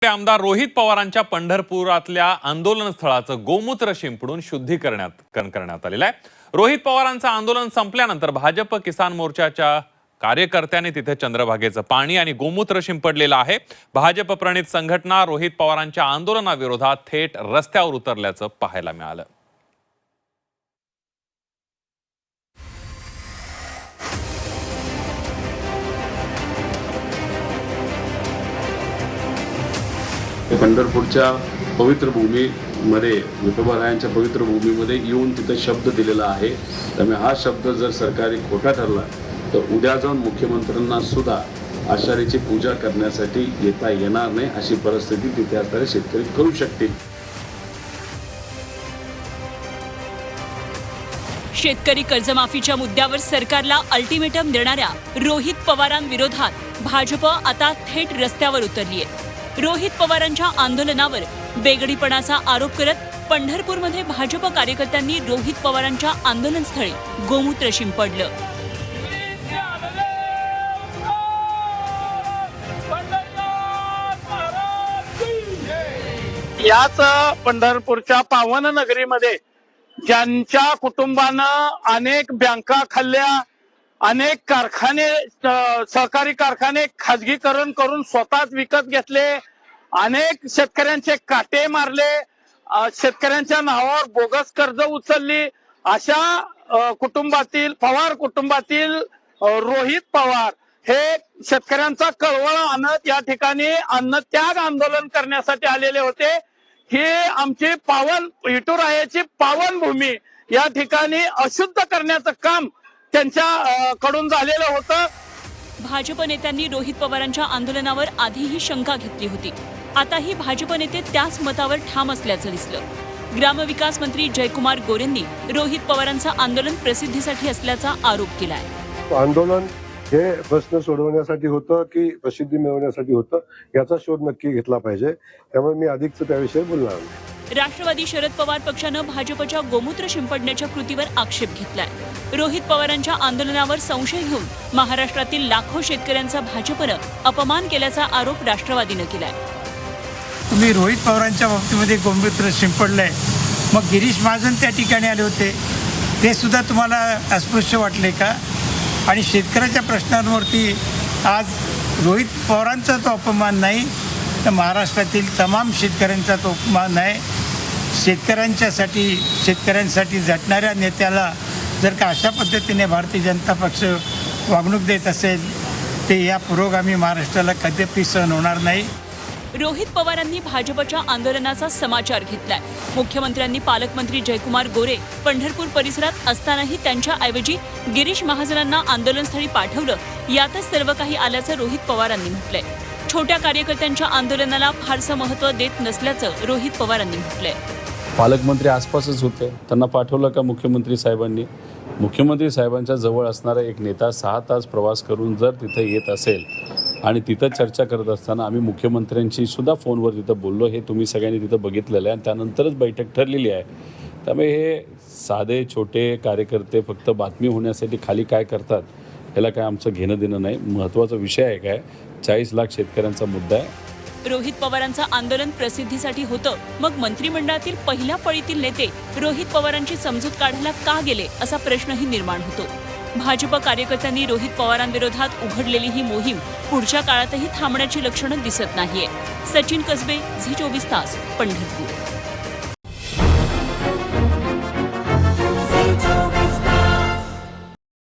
आमदार रोहित पवारांच्या पंढरपुरातल्या आंदोलन स्थळाचं गोमूत्र शिंपडून शुद्धीकरण करण्यात आलेलं आहे। रोहित पवारांचं आंदोलन संपल्यानंतर भाजप किसान मोर्चाच्या कार्यकर्त्यांनी तिथे चंद्रभागेचं पाणी आणि गोमूत्र शिंपडलेलं आहे। भाजप प्रणित संघटना रोहित पवारांच्या आंदोलनाविरोधात थेट रस्त्यावर उतरल्याचं पाहायला मिळालं। पंढरपूरच्या पवित्र भूमीमध्ये विठोबारायांच्या पवित्र भूमीमध्ये येऊन तिथे शब्द दिलेला आहे। त्यामुळे हा शब्द जर सरकारी खोटा ठरला तर उद्या जाऊन मुख्यमंत्र्यांना सुद्धा आषाढीची पूजा करण्यासाठी येता येणार नाही अशी परिस्थिती तिथे असणारे शेतकरी करू शकतील। शेतकरी कर्जमाफीच्या मुद्द्यावर सरकारला अल्टिमेटम देणाऱ्या रोहित पवारांविरोधात भाजप आता थेट रस्त्यावर उतरली आहे। रोहित पवारांच्या आंदोलनावर बेगडीपणाचा आरोप करत पंढरपूरमध्ये भाजप कार्यकर्त्यांनी रोहित पवारांच्या आंदोलनस्थळी गोमूत्र शिंपडलं। याच पंढरपूरच्या पावन नगरीमध्ये ज्यांच्या कुटुंबानं अनेक बँका खाल्ल्या, अनेक कारखाने सहकारी कारखाने खाजगीकरण करून स्वतःच विकत घेतले, अनेक शेतकऱ्यांचे काटे मारले, शेतकऱ्यांच्या नावावर बोगस कर्ज उचलली, अशा कुटुंबातील पवार कुटुंबातील रोहित पवार हे शेतकऱ्यांचा कळवळ आणत या ठिकाणी अन्नत्याग आंदोलन करण्यासाठी आलेले होते। ही आमची पावन विठुरायाची पावन भूमी या ठिकाणी अशुद्ध करण्याचं काम त्यांच्या कडून झालेलं होतं। भाजप नेत्यांनी रोहित पवारांच्या आंदोलनावर आधीही शंका घेतली होती। आताही भाजप नेते त्याच मतावर ठाम असल्याचं दिसलं। ग्रामविकास मंत्री जयकुमार गोरेंनी रोहित पवारांचं आंदोलन प्रसिद्धीसाठी असल्याचा आरोप केलाय। आंदोलन हे प्रश्न सोडवण्यासाठी होतं की प्रसिद्धी मिळवण्यासाठी होतं याचा शोध नक्की घेतला पाहिजे। त्यामुळे मी अधिकच त्याविषयी बोलणार नाही। राष्ट्रवादी शरद पवार पक्षानं भाजपच्या गोमूत्र शिंपडण्याच्या कृतीवर आक्षेप घेतलाय। रोहित पवारांच्या आंदोलनावर संशय घेऊन महाराष्ट्रातील लाखो शेतकऱ्यांचा भाजपनं अपमान केल्याचा आरोप राष्ट्रवादीनं केलाय। तुम्ही रोहित पवारांच्या बाबतीमध्ये गोमूत्र शिंपडलंय, मग गिरीश महाजन त्या ठिकाणी आले होते, ते सुद्धा तुम्हाला अस्पृश्य वाटले का? आणि शेतकऱ्याच्या प्रश्नांवरती आज रोहित पवारांचा तो अपमान नाही तर महाराष्ट्रातील तमाम शेतकऱ्यांचा तो अपमान आहे। शेतकऱ्यांसाठी झटणाऱ्या नेत्याला जर का अशा पद्धतीने भारतीय जनता पक्ष वागणूक देत असेल ते या पुरोगामी महाराष्ट्राला कधीही सहन होणार नाही। रोहित पवारांनी भाजपच्या आंदोलनाचा समाचार घेतलाय। मुख्यमंत्र्यांनी पालकमंत्री जयकुमार गोरे पंढरपूर परिसरात असतानाही त्यांच्याऐवजी गिरीश महाजनांना आंदोलनस्थळी पाठवलं, यातच सर्व काही आल्याचं रोहित पवारांनी म्हटलंय। छोट्या कार्यकर्त्यांच्या आंदोलनाला फारसं महत्त्व देत नसल्याचं रोहित पवारांनी म्हटलंय। पालकमंत्री आसपासच होते, त्यांना पाठवलं का मुख्यमंत्री साहेबांनी? मुख्यमंत्री साहेबांच्या जवळ असणारा एक नेता 6 तास प्रवास करून जर तिथे येत असेल आणि तिथं चर्चा करत असताना आम्ही मुख्यमंत्र्यांशी सुद्धा फोनवर तिथं बोललो, हे तुम्ही सगळ्यांनी तिथं बघितलेलं आहे आणि त्यानंतरच बैठक ठरलेली आहे। त्यामुळे हे साधे छोटे कार्यकर्ते फक्त बातमी होण्यासाठी खाली काय करतात याला काय आमचं घेणं देणं नाही। महत्त्वाचा विषय आहे काय 40 लाख शेतकऱ्यांचा मुद्दा आहे। रोहित पवारांचं आंदोलन प्रसिद्धीसाठी होतं, मग मंत्रिमंडळातील पहिल्या फळीतील नेते रोहित पवारांची समजूत काढायला का गेले असा प्रश्नही निर्माण होतो। भाजप कार्यकर्त्यांनी रोहित पवारांविरोधात उघडलेली ही मोहीम पुढच्या काळातही थांबण्याची लक्षणं दिसत नाहीये। सचिन कसबे, झी 24 तास, पंढरपूर।